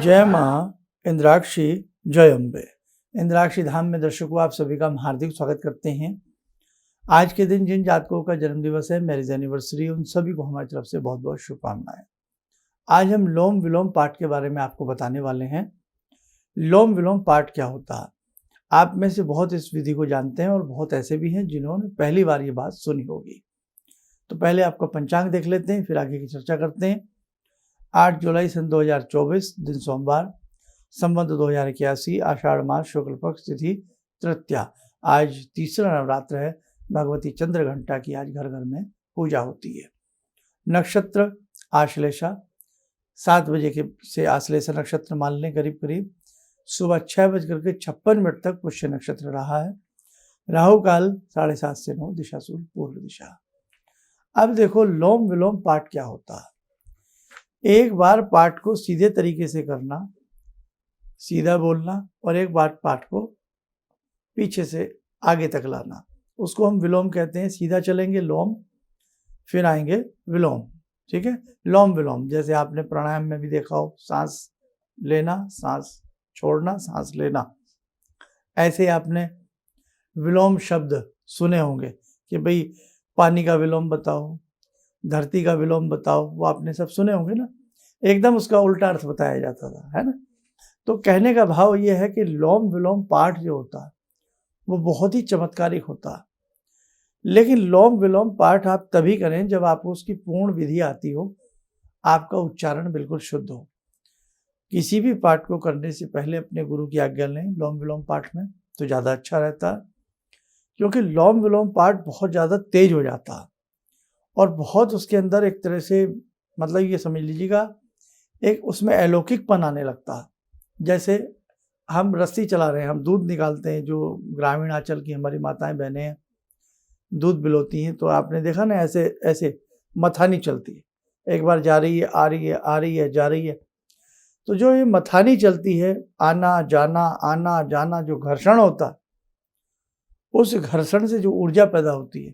जय माँ इंद्राक्षी, जय अम्बे। इंद्राक्षी धाम में दर्शकों आप सभी का हम हार्दिक स्वागत करते हैं। आज के दिन जिन जातकों का जन्मदिवस है, मैरिज एनिवर्सरी, उन सभी को हमारी तरफ से बहुत बहुत शुभकामनाएं। आज हम लोम विलोम पाठ के बारे में आपको बताने वाले हैं। लोम विलोम पाठ क्या होता है? आप में से बहुत इस विधि को जानते हैं और बहुत ऐसे भी हैं जिन्होंने पहली बार ये बात सुनी होगी। तो पहले आपका पंचांग देख लेते हैं, फिर आगे की चर्चा करते हैं। 8 जुलाई सन 2024, दिन सोमवार, संवत 2081, आषाढ़ मास, शुक्ल पक्ष, तिथि तृतीया। आज तीसरा नवरात्र है। भगवती चंद्र घंटा की आज घर घर में पूजा होती है। नक्षत्र आश्लेषा, 7 बजे के से आश्लेषा नक्षत्र मान लें। करीब करीब सुबह 6:56 तक पुष्य नक्षत्र रहा है। राहु काल 7:30 से 9, दिशा सूर्य पूर्व दिशा। अब देखो लोम विलोम पाठ क्या होता है। एक बार पाठ को सीधे तरीके से करना, सीधा बोलना, और एक बार पाठ को पीछे से आगे तक लाना, उसको हम विलोम कहते हैं। सीधा चलेंगे लोम, फिर आएंगे विलोम। ठीक है, लोम विलोम। जैसे आपने प्राणायाम में भी देखा हो, सांस लेना, सांस छोड़ना, सांस लेना। ऐसे आपने विलोम शब्द सुने होंगे कि भाई पानी का विलोम बताओ, धरती का विलोम बताओ, वो आपने सब सुने होंगे ना। एकदम उसका उल्टा अर्थ बताया जाता था, है ना। तो कहने का भाव ये है कि लोम विलोम पाठ जो होता है वो बहुत ही चमत्कारिक होता है। लेकिन लोम विलोम पाठ आप तभी करें जब आपको उसकी पूर्ण विधि आती हो, आपका उच्चारण बिल्कुल शुद्ध हो। किसी भी पाठ को करने से पहले अपने गुरु की आज्ञा लें लोम विलोम पाठ में, तो ज़्यादा अच्छा रहता है। क्योंकि लोम विलोम पाठ बहुत ज़्यादा तेज हो जाता है और बहुत उसके अंदर एक तरह से, मतलब ये समझ लीजिएगा, एक उसमें अलौकिकपन आने लगता है। जैसे हम रस्सी चला रहे हैं, हम दूध निकालते हैं, जो ग्रामीण आंचल की हमारी माताएं बहनें हैं दूध बिलोती हैं, तो आपने देखा ना, ऐसे ऐसे मथानी चलती है। एक बार जा रही है, आ रही है, आ रही है, जा रही है। तो जो ये मथानी चलती है, आना जाना, जो घर्षण होता है, उस घर्षण से जो ऊर्जा पैदा होती है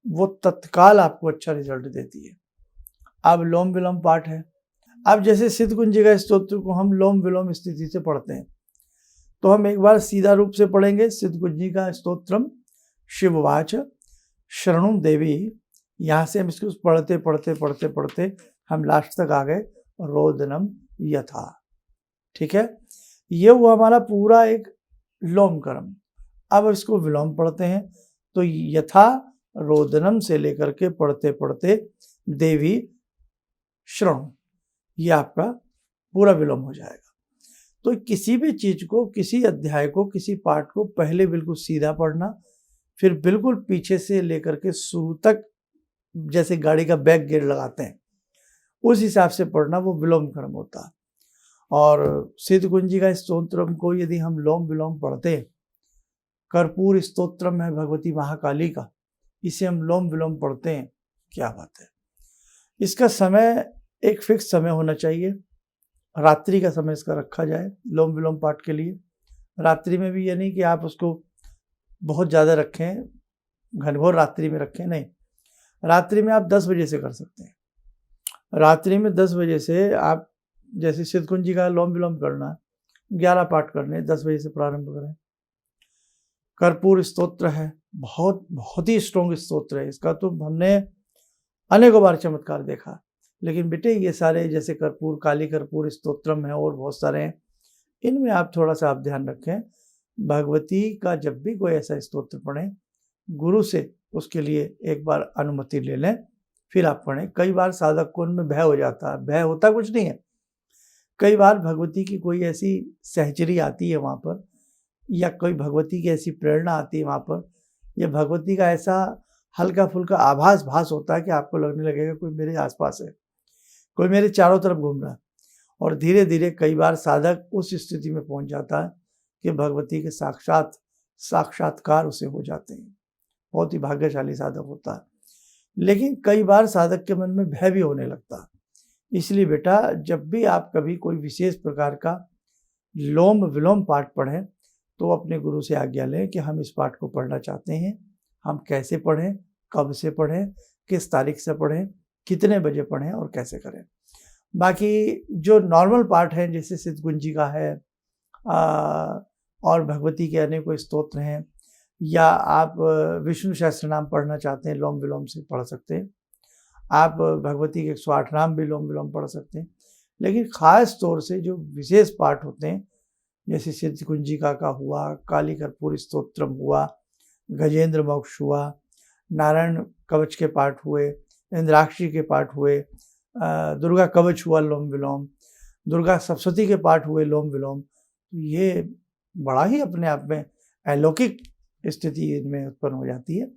वो तत्काल आपको अच्छा रिजल्ट देती है। अब लोम विलोम पाठ है। अब जैसे सिद्ध कुंजिका स्तोत्र को हम लोम विलोम स्थिति से पढ़ते हैं, तो हम एक बार सीधा रूप से पढ़ेंगे। सिद्ध कुंजिका स्तोत्रम शिववाच शरणुम देवी। यहाँ से हम इसको पढ़ते पढ़ते पढ़ते पढ़ते हम लास्ट तक आ गए, रोदनम यथा। ठीक है, ये हुआ हमारा पूरा एक लोम कर्म। अब इसको विलोम पढ़ते हैं, तो यथा रोदनम से लेकर के पढ़ते पढ़ते देवी शरणु, ये आपका पूरा विलोम हो जाएगा। तो किसी भी चीज को, किसी अध्याय को, किसी पाठ को पहले बिल्कुल सीधा पढ़ना, फिर बिल्कुल पीछे से लेकर के शुरू तक, जैसे गाड़ी का बैक गियर लगाते हैं उस हिसाब से पढ़ना, वो विलोम क्रम होता है। और सिद्ध कुंजिका स्तोत्रम को यदि हम लोम विलोम पढ़ते हैं, कर्पूर स्तोत्रम है भगवती महाकाली का, इसे हम लोम विलोम पढ़ते हैं, क्या बात है। इसका समय एक फिक्स समय होना चाहिए। रात्रि का समय इसका रखा जाए लोम विलोम पाठ के लिए। रात्रि में भी ये नहीं कि आप उसको बहुत ज़्यादा रखें, घनघोर रात्रि में रखें, नहीं। रात्रि में आप 10 बजे से कर सकते हैं। रात्रि में 10 बजे से आप, जैसे सिद्ध कुंजी का लोम विलोम करना है, 11 पाठ करने, 10 बजे से प्रारंभ करें। कर्पूर स्तोत्र है, बहुत बहुत ही स्ट्रॉन्ग स्तोत्र है। इसका तो हमने अनेकों बार चमत्कार देखा। लेकिन बेटे ये सारे, जैसे कर्पूर, काली कर्पूर स्तोत्रम है और बहुत सारे हैं, इनमें आप थोड़ा सा आप ध्यान रखें। भगवती का जब भी कोई ऐसा स्तोत्र पढ़ें, गुरु से उसके लिए एक बार अनुमति ले लें, फिर आप पढ़ें। कई बार साधक को उनमें भय हो जाता है, भय होता कुछ नहीं है। कई बार भगवती की कोई ऐसी सहचरी आती है वहाँ पर, या कोई भगवती की ऐसी प्रेरणा आती है वहाँ पर, या भगवती का ऐसा हल्का फुल्का भास होता है कि आपको लगने लगेगा कोई मेरे आसपास है, कोई मेरे चारों तरफ घूम रहा है। और धीरे धीरे कई बार साधक उस स्थिति में पहुंच जाता है कि भगवती के साक्षात्कार उसे हो जाते हैं। बहुत ही भाग्यशाली साधक होता है। लेकिन कई बार साधक के मन में भय भी होने लगता है। इसलिए बेटा, जब भी आप कभी कोई विशेष प्रकार का लोम विलोम पाठ पढ़ें, तो अपने गुरु से आज्ञा लें कि हम इस पाठ को पढ़ना चाहते हैं। हम कैसे पढ़ें, कब से पढ़ें, किस तारीख से पढ़ें, कितने बजे पढ़ें और कैसे करें। बाकी जो नॉर्मल पाठ हैं जैसे सिद्धगुंजिका है और भगवती के अनेकों स्तोत्र हैं, या आप विष्णु सहस्त्र नाम पढ़ना चाहते हैं लोम विलोम से पढ़ सकते हैं। आप भगवती के 108 नाम भी लोम विलोम पढ़ सकते हैं। लेकिन ख़ास तौर से जो विशेष पाठ होते हैं जैसे सिद्धगुंजिका का हुआ, काली कर्पूर स्तोत्रम हुआ, गजेंद्र मोक्ष हुआ, नारायण कवच के पाठ हुए, इंद्राक्षी के पाठ हुए, दुर्गा कवच हुआ लोम विलोम, दुर्गा सप्तशती के पाठ हुए लोम विलोम, तो ये बड़ा ही अपने आप में अलौकिक स्थिति इनमें उत्पन्न हो जाती है।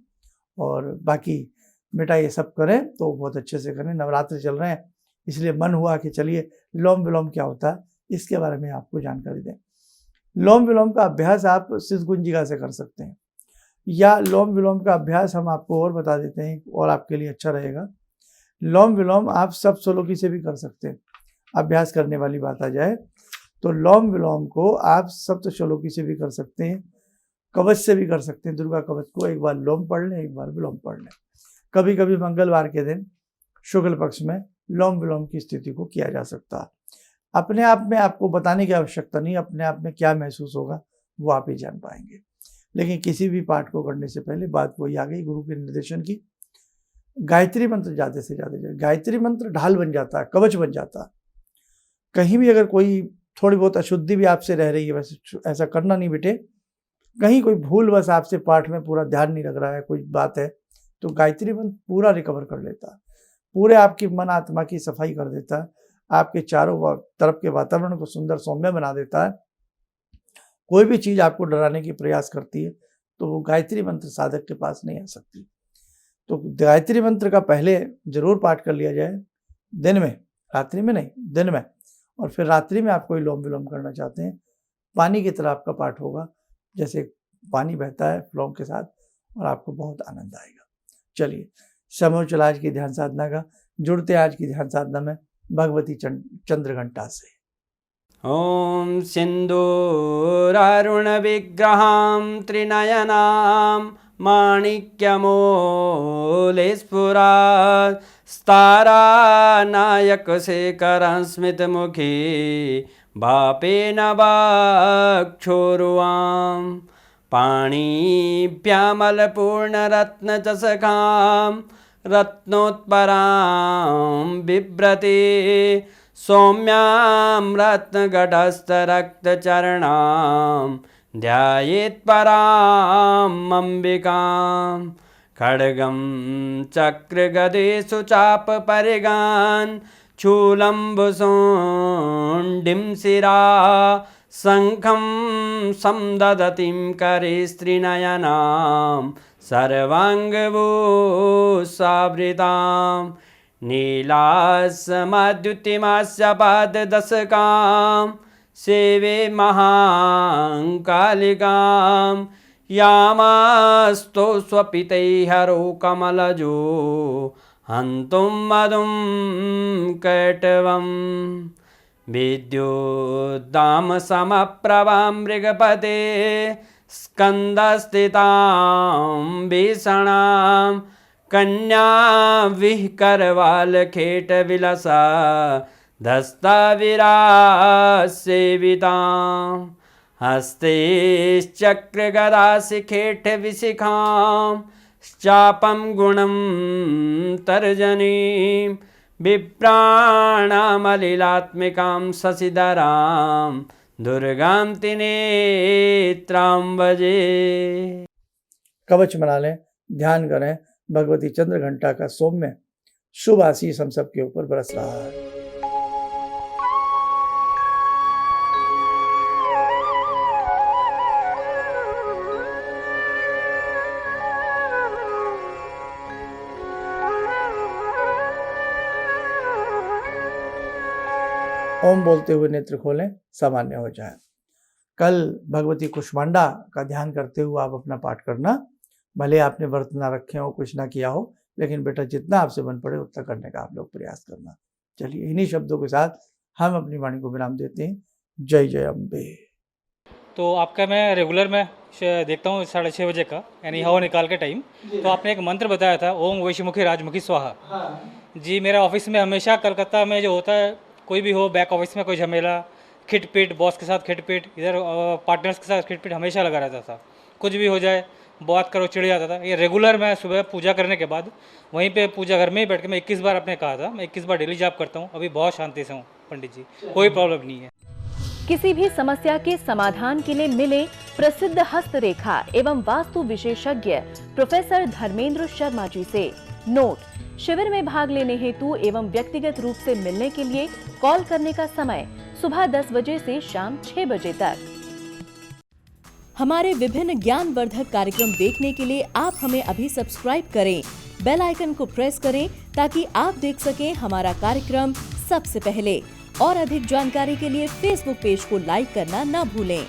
और बाकी बेटा ये सब करें तो बहुत अच्छे से करें। नवरात्र चल रहे हैं इसलिए मन हुआ कि चलिए लोम विलोम क्या होता है इसके बारे में आपको जानकारी दें। लोम विलोम का अभ्यास आप सिद्धगुंजिका से कर सकते हैं, या लोम विलोम का अभ्यास हम आपको और बता देते हैं और आपके लिए अच्छा रहेगा। लोम विलोम आप सप्तश्लोकी से भी कर सकते हैं। अभ्यास करने वाली बात आ जाए तो लोम विलोम को आप सप्तश्लोकी से भी कर सकते हैं, कवच से भी कर सकते हैं। दुर्गा कवच को एक बार लोम पढ़ लें, एक बार विलोम पढ़ लें। कभी कभी मंगलवार के दिन शुक्ल पक्ष में लोम विलोम की स्थिति को किया जा सकता है। अपने आप में आपको बताने की आवश्यकता नहीं, अपने आप में क्या महसूस होगा वो आप ही जान पाएंगे। लेकिन किसी भी पाठ को करने से पहले बात वही आ गई गुरु के निर्देशन की, गायत्री मंत्र ज़्यादा से ज़्यादा जाए। गायत्री मंत्र ढाल बन जाता है, कवच बन जाता है। कहीं भी अगर कोई थोड़ी बहुत अशुद्धि भी आपसे रह रही है, वैसे ऐसा करना नहीं बेटे, कहीं कोई भूल बस आपसे पाठ में पूरा ध्यान नहीं लग रहा है, कोई बात है, तो गायत्री मंत्र पूरा रिकवर कर लेता है, पूरे आपकी मन आत्मा की सफाई कर देता है, आपके चारों तरफ के वातावरण को सुंदर सौम्य बना देता है। कोई भी चीज़ आपको डराने की प्रयास करती है तो वो गायत्री मंत्र साधक के पास नहीं आ सकती। तो गायत्री मंत्र का पहले जरूर पाठ कर लिया जाए, दिन में, रात्रि में नहीं, दिन में। और फिर रात्रि में आप कोई लोम विलोम करना चाहते हैं, पानी की तरह आपका पाठ होगा, जैसे पानी बहता है फ्लोम के साथ, और आपको बहुत आनंद आएगा। चलिए समय चला आज की ध्यान साधना का, जुड़ते आज की ध्यान साधना में भगवती चंद्रघंटा से। ओम सिंदूरारुण विग्रहां त्रिनयनां माणिक्यमूले स्फुरात् स्तारानायकशेखरं स्मितमुखी भापेन वाक्षोरुवां पाणिभ्यामलपूर्णरत्नचषकां रत्नोत्परां बिभ्रति सौम्यां रत्नघटस्थरक्तचरणां ध्यायेत् पराम् अम्बिकां खड्गं चक्रगदेषु चापपरिगान् शूलम्बुशोण्डिं शिरा शङ्खं संदधतीं करे स्त्रीनयनां सर्वाङ्गभूषावृतां नीलासमद्युतिमास्य पाददशकां सेवे महाकालिकां यामास्तो स्वपितैहरो कमलजो हन्तुं मधुं कैटवम् विद्युद्दामसमप्रभां मृगपते स्कन्दस्थितां भीषणां कन्या विहकरवालखेटविलसा धस्ताविरासेवितां हस्तैश्चक्रगदाशिखेटविशिखां चापं गुणं तर्जनीं विप्राणामलिलात्मिकां शशिधरां दुर्गां त्रिनेत्रां भजे। कवच बना लें, ध्यान करें, भगवती चंद्रघंटा का सौम्य शुभ आशीष हम सबके ऊपर बरस रहा है। ओम बोलते हुए नेत्र खोलें, सामान्य हो जाए। कल भगवती कुष्मांडा का ध्यान करते हुए आप अपना पाठ करना, भले आपने व्रत ना रखे हो, कुछ ना किया हो, लेकिन बेटा जितना आपसे बन पड़े उतना करने का आप लोग प्रयास करना। चलिए इन्हीं शब्दों के साथ हम अपनी वाणी को विराम देते हैं। जय जय अम्बे। तो आपका मैं रेगुलर में देखता हूँ 6:30 बजे का, यानी हवा निकाल के टाइम। तो आपने एक मंत्र बताया था, ओम वैश्यमुखी राजमुखी स्वाहा। जी, मेरा ऑफिस में हमेशा कलकत्ता में जो होता है कोई भी हो, बैक ऑफिस में कोई झमेला, खिटपिट, बॉस के साथ खिटपिट, इधर पार्टनर्स के साथ खिटपिट हमेशा लगा रहता था। कुछ भी हो जाए, बात करो, चिढ़ जाता था। ये रेगुलर मैं सुबह पूजा करने के बाद वहीं पे पूजा घर में ही बैठ के मैं 21 बार आपने कहा था, मैं 21 बार डेली जाप करता हूँ। अभी बहुत शांति से हूँ पंडित जी, कोई प्रॉब्लम नहीं है। किसी भी समस्या के समाधान के लिए मिले प्रसिद्ध हस्तरेखा एवं वास्तु विशेषज्ञ प्रोफेसर धर्मेंद्र शर्मा जी से। नोट: शिविर में भाग लेने हेतु एवं व्यक्तिगत रूप से मिलने के लिए कॉल करने का समय सुबह 10 बजे से शाम 6 बजे तक। हमारे विभिन्न ज्ञानवर्धक कार्यक्रम देखने के लिए आप हमें अभी सब्सक्राइब करें, बेल आइकन को प्रेस करें ताकि आप देख सकें हमारा कार्यक्रम सबसे पहले। और अधिक जानकारी के लिए फेसबुक पेज को लाइक करना न भूलें।